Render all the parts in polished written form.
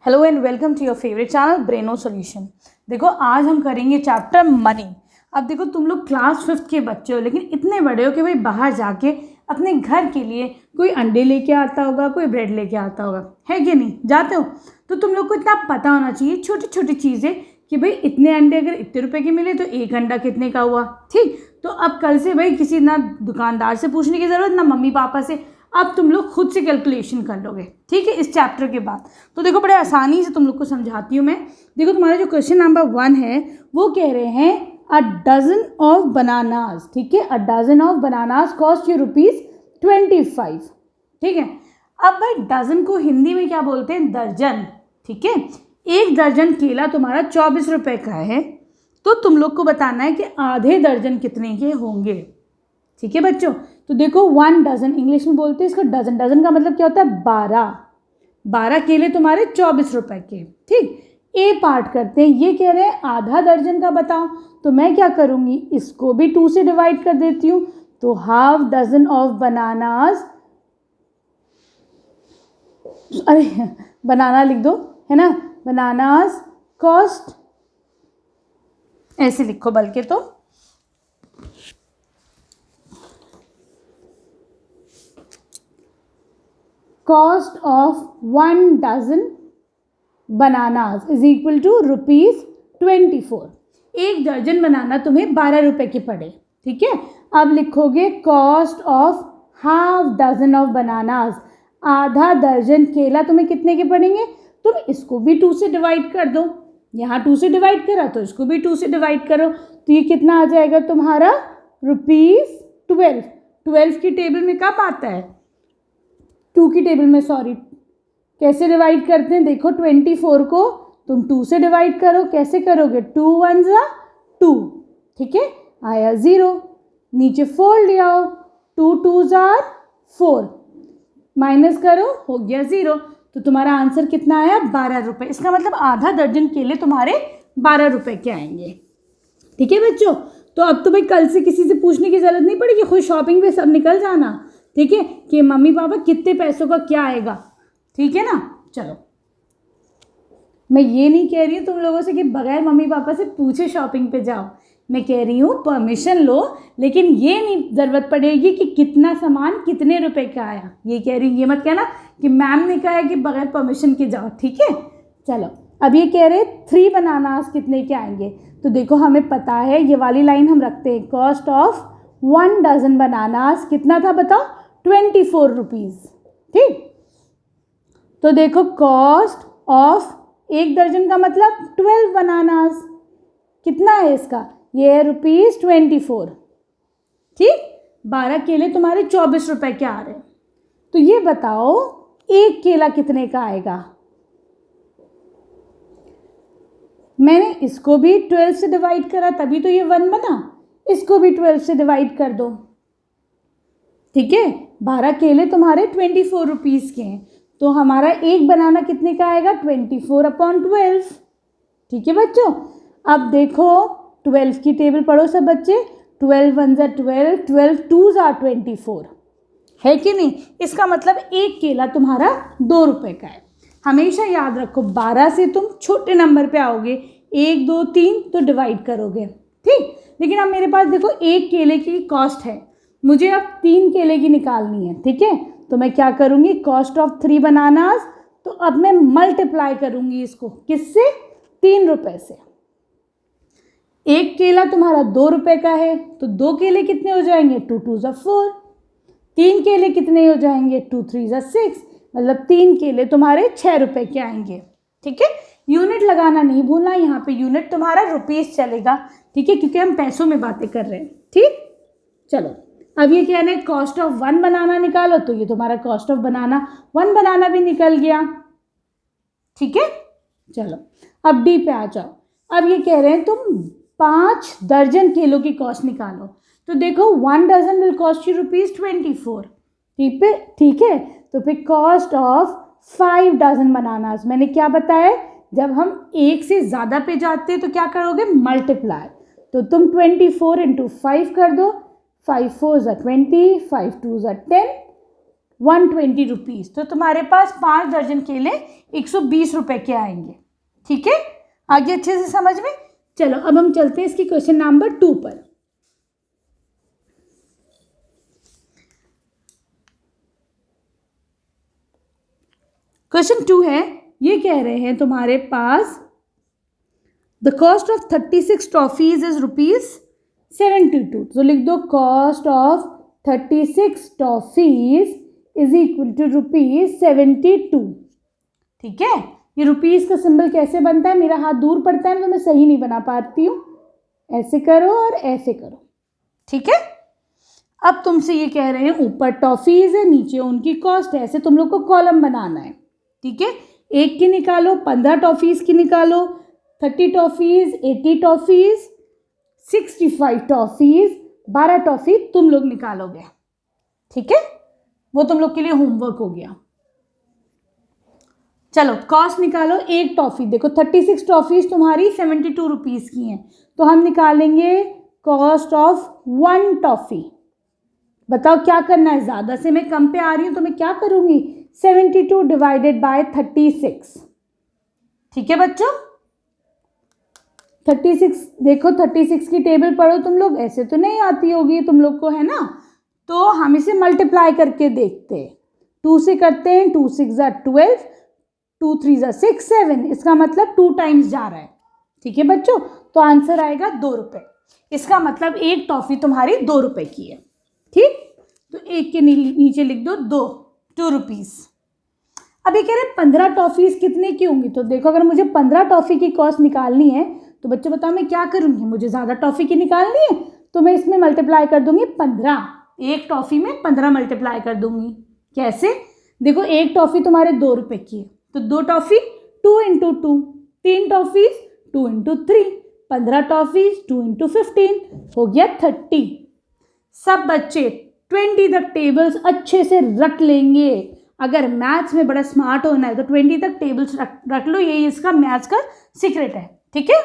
Hello and welcome to your favourite channel Breno solution. देखो आज हम करेंगे चैप्टर मनी। अब देखो तुम लोग क्लास 5th के बच्चे हो, लेकिन इतने बड़े हो कि भाई बाहर जाके अपने घर के लिए कोई अंडे लेके आता होगा, कोई ब्रेड लेके आता होगा, है कि नहीं? जाते हो तो तुम लोग को इतना पता होना चाहिए छोटी छोटी चीज़ें कि भाई इतने अंडे अगर इतने रुपए के मिले तो एक अंडा कितने का हुआ। ठीक, तो अब कल से भाई किसी ना दुकानदार से पूछने की ज़रूरत ना मम्मी पापा से, अब तुम लोग खुद से कैलकुलेशन कर लोगे। ठीक है, इस चैप्टर के बाद तो देखो बड़े आसानी से तुम लोग को समझाती हूँ मैं। देखो तुम्हारा जो क्वेश्चन नंबर 1 है वो कह रहे हैं अ डजन ऑफ बनानाज। ठीक है, a dozen of bananas cost you ₹25। ठीक है, अब भाई डजन को हिंदी में क्या बोलते हैं? दर्जन। ठीक है, एक दर्जन केला तुम्हारा 24 रुपए का है, तो तुम लोग को बताना है कि आधे दर्जन कितने के होंगे। ठीक है बच्चों, तो देखो 1 डजन इंग्लिश में बोलते हैं इसको डजन। डजन का मतलब क्या होता है? 12 केले तुम्हारे 24 रुपए के। ठीक, ए पार्ट करते हैं। ये कह रहे हैं आधा दर्जन का बताओ, तो मैं क्या करूँगी, इसको भी 2 से डिवाइड कर देती हूँ। तो हाफ डजन ऑफ बनानाज, अरे बनाना लिख दो, है ना, बनानाज कॉस्ट, ऐसे लिखो बल्कि, तो cost of 1 dozen bananas is equal to ₹24। एक दर्जन बनाना तुम्हें 12 रुपए के पड़े। ठीक है, अब लिखोगे cost of half dozen of bananas, आधा दर्जन केला तुम्हें कितने के पड़ेंगे? तुम इसको भी 2 से डिवाइड कर दो, यहाँ 2 से डिवाइड करा तो इसको भी 2 से डिवाइड करो, तो ये कितना आ जाएगा तुम्हारा? ₹12। 12 की टेबल में कब आता है? 2 की टेबल में, सॉरी। कैसे डिवाइड करते हैं? देखो 24 को तुम 2 से डिवाइड करो, कैसे करोगे? 2 1 2। ठीक है, आया 0, नीचे 4 ले आओ, 2 2 4, माइनस करो, हो गया 0। तो तुम्हारा आंसर कितना आया? 12 रुपये। इसका मतलब आधा दर्जन केले तुम्हारे 12 रुपये के आएंगे। ठीक है बच्चों, तो अब तो भाई कल से किसी से पूछने की जरूरत नहीं पड़ेगी, खुद शॉपिंग पे सब निकल जाना। ठीक है, कि मम्मी पापा कितने पैसों का क्या आएगा। ठीक है ना? चलो, मैं ये नहीं कह रही हूँ तुम लोगों से कि बगैर मम्मी पापा से पूछे शॉपिंग पे जाओ, मैं कह रही हूँ परमिशन लो, लेकिन ये नहीं ज़रूरत पड़ेगी कि कितना सामान कितने रुपए का आया। ये कह रही हूँ, ये मत कहना कि मैम ने कहा है कि बगैर परमिशन के जाओ। ठीक है, चलो, अब ये कह रहे 3 बनानास कितने के आएंगे, तो देखो हमें पता है ये वाली लाइन हम रखते हैं, कॉस्ट ऑफ 1 डजन बनानास कितना था बताओ? ₹24। ठीक, तो देखो कॉस्ट ऑफ एक दर्जन का मतलब 12 बनानास, कितना है इसका? ये है ₹24। ठीक, 12 केले तुम्हारे 24 रुपए के आ रहे हैं, तो ये बताओ एक केला कितने का आएगा? मैंने इसको भी 12 से डिवाइड करा तभी तो ये 1 बना, इसको भी 12 से डिवाइड कर दो। ठीक है, 12 केले तुम्हारे 24 रुपीज़ के हैं, तो हमारा एक बनाना कितने का आएगा? 24/12। ठीक है बच्चों, अब देखो 12 की टेबल पढ़ो सब बच्चे। 12 1 12, 12 2 24, है कि नहीं? इसका मतलब एक केला तुम्हारा 2 रुपए का है। हमेशा याद रखो 12 से तुम छोटे नंबर पे आओगे, 1 2 3 तो डिवाइड करोगे। ठीक, लेकिन अब मेरे पास देखो एक केले की कॉस्ट है, मुझे अब 3 केले की निकालनी है। ठीक है, तो मैं क्या करूँगी, कॉस्ट ऑफ 3 बनानास, तो अब मैं मल्टीप्लाई करूँगी इसको किससे? 3 रुपए से। एक केला तुम्हारा 2 रुपए का है, तो 2 केले कितने हो जाएंगे? 2 2 4। 3 केले कितने हो जाएंगे? 2 3 6, मतलब 3 केले तुम्हारे 6 रुपए के आएंगे। ठीक है, यूनिट लगाना नहीं भूलना, यहाँ पे यूनिट तुम्हारा रुपीस चलेगा। ठीक है, क्योंकि हम पैसों में बातें कर रहे हैं। ठीक, चलो, अब ये क्या है, कॉस्ट ऑफ 1 बनाना निकालो, तो ये तुम्हारा कॉस्ट ऑफ बनाना 1 बनाना भी निकल गया। ठीक है, चलो अब डी पे आ जाओ। अब ये कह रहे हैं तुम 5 दर्जन केलों की कॉस्ट निकालो, तो देखो 1 डजन विल कॉस्ट यू ₹24। ठीक है, तो फिर कॉस्ट ऑफ 5 डजन बनानास, मैंने क्या बताया, जब हम एक से ज़्यादा पे जाते हैं तो क्या करोगे? मल्टीप्लाई। तो तुम 24 × 5 कर दो, 5 4 20, 5 2 10, 120 रुपीज़। तो तुम्हारे पास 5 दर्जन केले 120 रुपए के आएंगे। ठीक है, आगे अच्छे से समझ में। चलो अब हम चलते हैं इसकी क्वेश्चन नंबर 2 पर। क्वेश्चन 2 है, ये कह रहे हैं तुम्हारे पास the cost of 36 toffees is ₹72। तो लिख दो cost of 36 toffees is equal to ₹72। ठीक है, ये रुपीज़ का सिंबल कैसे बनता है, मेरा हाथ दूर पड़ता है तो मैं सही नहीं बना पाती हूँ, ऐसे करो और ऐसे करो। ठीक है, अब तुमसे ये कह रहे हैं ऊपर टॉफीज़ है, नीचे उनकी कॉस्ट है, ऐसे तुम लोग को कॉलम बनाना है। ठीक है, 1 की निकालो, 15 टॉफीज़ की निकालो, 30 टॉफीज़, 80 टॉफीज़, 65 टॉफीज़, 12 टॉफी तुम लोग निकालोगे। ठीक है, वो तुम लोग के लिए होमवर्क हो गया। चलो कॉस्ट निकालो, एक टॉफ़ी, देखो 36 टॉफ़ीज़ तुम्हारी 72 रुपीज़ की हैं, तो हम निकालेंगे कॉस्ट ऑफ 1 टॉफ़ी। बताओ क्या करना है, ज़्यादा से मैं कम पे आ रही हूँ तो मैं क्या करूँगी, 72 डिवाइडेड बाय 36। ठीक है बच्चों, 36, देखो 36 की टेबल पढ़ो तुम लोग, ऐसे तो नहीं आती होगी तुम लोग को, है ना, तो हम इसे मल्टीप्लाई करके देखते हैं। 2 से करते हैं, 2 6 12, 2 3 6 7, इसका मतलब 2 टाइम्स जा रहा है। ठीक है बच्चों, तो आंसर आएगा 2 रुपये। इसका मतलब एक टॉफ़ी तुम्हारी 2 रुपये की है। ठीक, तो एक के नीचे लिख दो 2 रुपीज़। अब ये कह रहे हैं 15 टॉफ़ीज़ कितने की होंगी, तो देखो अगर मुझे 15 टॉफ़ी की कॉस्ट निकालनी है तो बच्चों बताओ मैं क्या करूँगी, मुझे ज़्यादा टॉफ़ी की निकालनी है तो मैं इसमें मल्टीप्लाई कर दूँगी 15, एक टॉफ़ी में 15 मल्टीप्लाई कर दूँगी। कैसे, देखो एक टॉफ़ी तुम्हारे 2 रुपये की है, तो 2 टॉफ़ी 2 × 2, 3 टॉफ़ीज़ 2 × 3, 15 टॉफ़ीज़ 2 × 15 हो गया 30। सब बच्चे 20 तक टेबल्स अच्छे से रख लेंगे। अगर मैथ्स में बड़ा स्मार्ट होना है तो 20 तक टेबल्स रख लो, यही इसका मैथ्स का सीक्रेट है। ठीक है,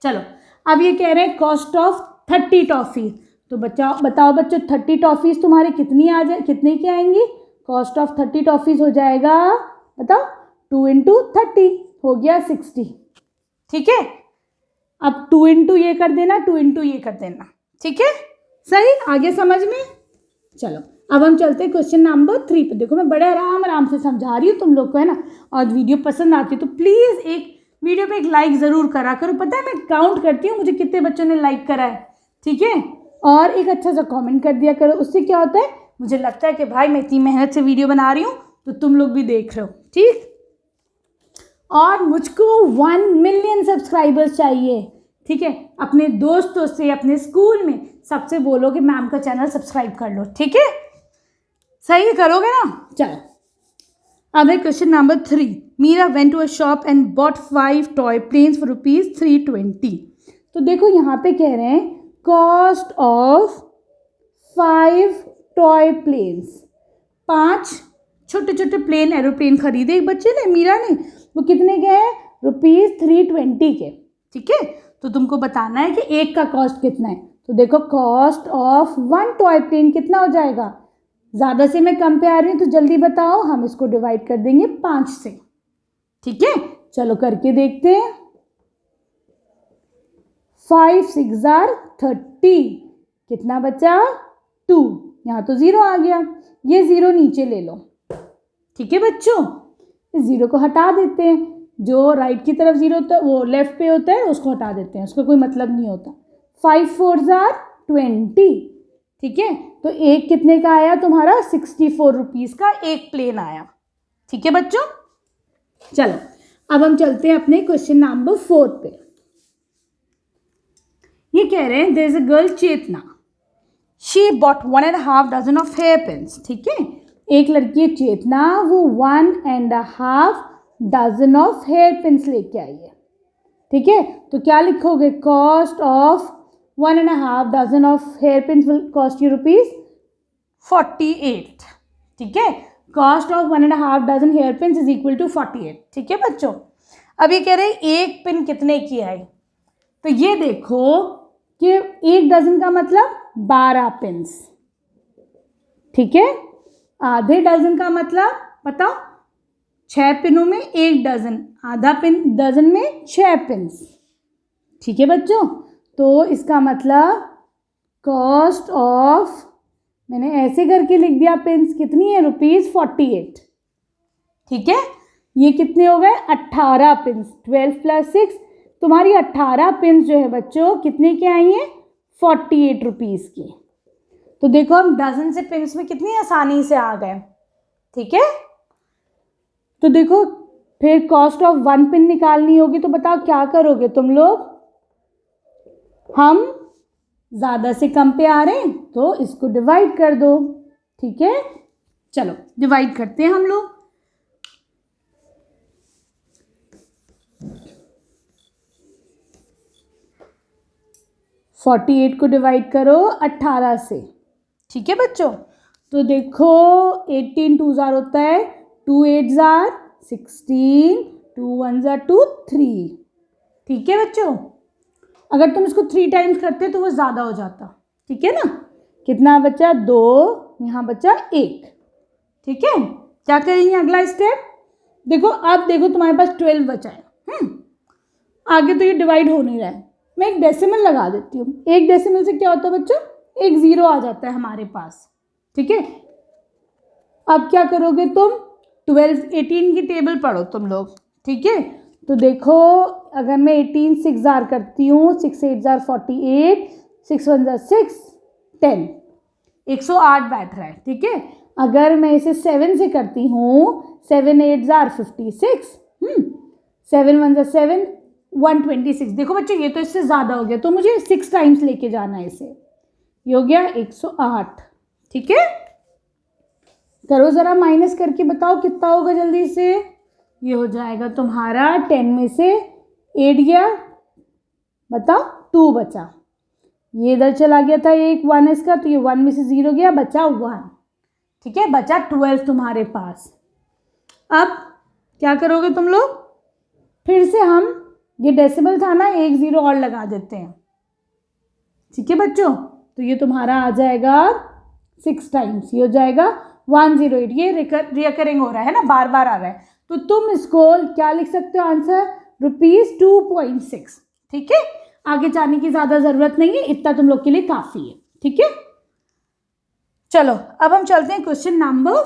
चलो अब ये कह रहे हैं कॉस्ट ऑफ 30 टॉफ़ी, तो बताओ बच्चों 30 टॉफ़ीज़ तुम्हारी कितने की आएंगी, कॉस्ट ऑफ 30 टॉफ़ीज़ हो जाएगा, बताओ 2 × 30 हो गया 60। ठीक है, अब 2 × ये कर देना, 2 × ये कर देना। ठीक है, सही, आगे समझ में। चलो अब हम चलते हैं क्वेश्चन नंबर 3 पे। देखो मैं बड़े आराम से समझा रही हूँ तुम लोग को, है ना, और वीडियो पसंद आती है तो प्लीज़ एक वीडियो पे एक लाइक ज़रूर करा करो। पता है मैं काउंट करती हूँ मुझे कितने बच्चों ने लाइक करा है। ठीक है, और एक अच्छा सा कमेंट कर दिया करो, उससे क्या होता है, मुझे लगता है कि भाई मैं इतनी मेहनत से वीडियो बना रही हूँ तो तुम लोग भी देख रहे हो। ठीक, और मुझको 1 मिलियन सब्सक्राइबर्स चाहिए। ठीक है, अपने दोस्तों से, अपने स्कूल में सबसे बोलो कि मैम का चैनल सब्सक्राइब कर लो। ठीक है, सही करोगे ना। चलो अब है question number 3। Meera went to a shop and bought 5 toy planes for ₹320। तो देखो यहाँ पे कह रहे हैं कॉस्ट ऑफ 5 टॉय प्लेन्स, 5 छोटे छोटे प्लेन एरोप्लेन खरीदे एक बच्चे ने, मीरा ने, वो कितने के हैं, ₹320 के। ठीक है, तो तुमको बताना है कि एक का कॉस्ट कितना है। तो देखो कॉस्ट ऑफ 1 टॉय प्लेन कितना हो जाएगा, ज़्यादा से मैं कम पे आ रही हूँ तो जल्दी बताओ, हम इसको डिवाइड कर देंगे 5 से। ठीक है, चलो करके देखते हैं। 5 6 30, कितना बचा, 2, यहाँ तो 0 आ गया, ये 0 नीचे ले लो। ठीक है बच्चों, इस 0 को हटा देते हैं, जो राइट की तरफ 0 होता है वो लेफ्ट पे होता है, उसको हटा देते हैं, उसका कोई मतलब नहीं होता। 5 4 20। ठीक है, तो एक कितने का आया तुम्हारा, 64 रुपीज़ का एक प्लेन आया। ठीक है बच्चों, चलो अब हम चलते हैं अपने क्वेश्चन नंबर 4 पे। ये कह रहे हैं there is a girl Chetna, she bought 1.5 dozen of hair pins. ठीक है, एक लड़की है चेतना, वो 1.5 डजन ऑफ हेयर पिन्स लेके आई है। ठीक है, तो क्या लिखोगे, cost of 1.5 dozen of hair pins will cost you ₹48। ठीक है, cost of 1.5 dozen hair pins is equal to 48। ठीक है बच्चों, अब ये कह रहे हैं एक पिन कितने की आई, तो ये देखो कि 1 डजन का मतलब 12 पिन्स। ठीक है, आधे डजन का मतलब बताओ, 6 पिनों में 1 डजन, आधा पिन डजन में 6 पिन्स। ठीक है बच्चों, तो इसका मतलब कॉस्ट ऑफ, मैंने ऐसे करके लिख दिया, पिन्स कितनी है, ₹48। ठीक है, ये कितने हो गए, 18 पिन्स, 12 + 6, तुम्हारी 18 पिन्स जो है बच्चों कितने की आई हैं, 48 रुपीज़ की। तो देखो हम डजन से पिन्स में कितनी आसानी से आ गए। ठीक है, तो देखो फिर कॉस्ट ऑफ 1 पिन निकालनी होगी, तो बताओ क्या करोगे तुम लोग, हम ज़्यादा से कम पे आ रहे हैं तो इसको डिवाइड कर दो। ठीक है, चलो डिवाइड करते हैं हम लोग। $48 को डिवाइड करो 18 से। ठीक है बच्चों, तो देखो 18 2 जार होता है, 2 8 जार 16, 2 1 जार 2 3। ठीक है बच्चों, अगर तुम इसको 3 टाइम्स करते तो वो ज़्यादा हो जाता। ठीक है ना, कितना बचा, 2, यहाँ बचा 1। ठीक है, क्या करेंगे अगला स्टेप, देखो अब देखो तुम्हारे पास 12 बचा है। आगे तो ये डिवाइड हो नहीं रहा है, मैं एक डेसिमल लगा देती हूँ। एक डेसिमल से क्या होता है बच्चों, एक 0 आ जाता है हमारे पास। ठीक है, अब क्या करोगे तुम, 12 18 की टेबल पढ़ो तुम लोग। ठीक है, तो देखो अगर मैं 18 6 जार करती हूँ, 6 8 जार 48, 6 1 जार 6 10, 108 बैठ रहा है। ठीक है, अगर मैं इसे 7 से करती हूँ, 7 8 जार 56, 7 1 जार 7 126। देखो बच्चों ये तो इससे ज़्यादा हो गया, तो मुझे 6 टाइम्स लेके जाना है इसे, ये हो गया 108। ठीक है, करो ज़रा माइनस करके बताओ कितना होगा जल्दी से, ये हो जाएगा तुम्हारा 10 में से 8 गया, बताओ 2 बचा, ये इधर चला गया था एक 1 इसका, तो ये 1 में से 0 गया, बचा 1। ठीक है, बचा 12 तुम्हारे पास। अब क्या करोगे तुम लोग, फिर से हम, ये डेसिमल था ना, 1 0 और लगा देते हैं। ठीक है बच्चों, तो ये तुम्हारा आ जाएगा 6 टाइम्स, ये हो जाएगा 108। ये रिकरिंग हो रहा है ना, बार बार आ रहा है, तो तुम इसको क्या लिख सकते हो आंसर, ₹2.6। ठीक है, आगे जाने की ज़्यादा ज़रूरत नहीं है, इतना तुम लोग के लिए काफ़ी है। ठीक है, चलो अब हम चलते हैं क्वेश्चन नंबर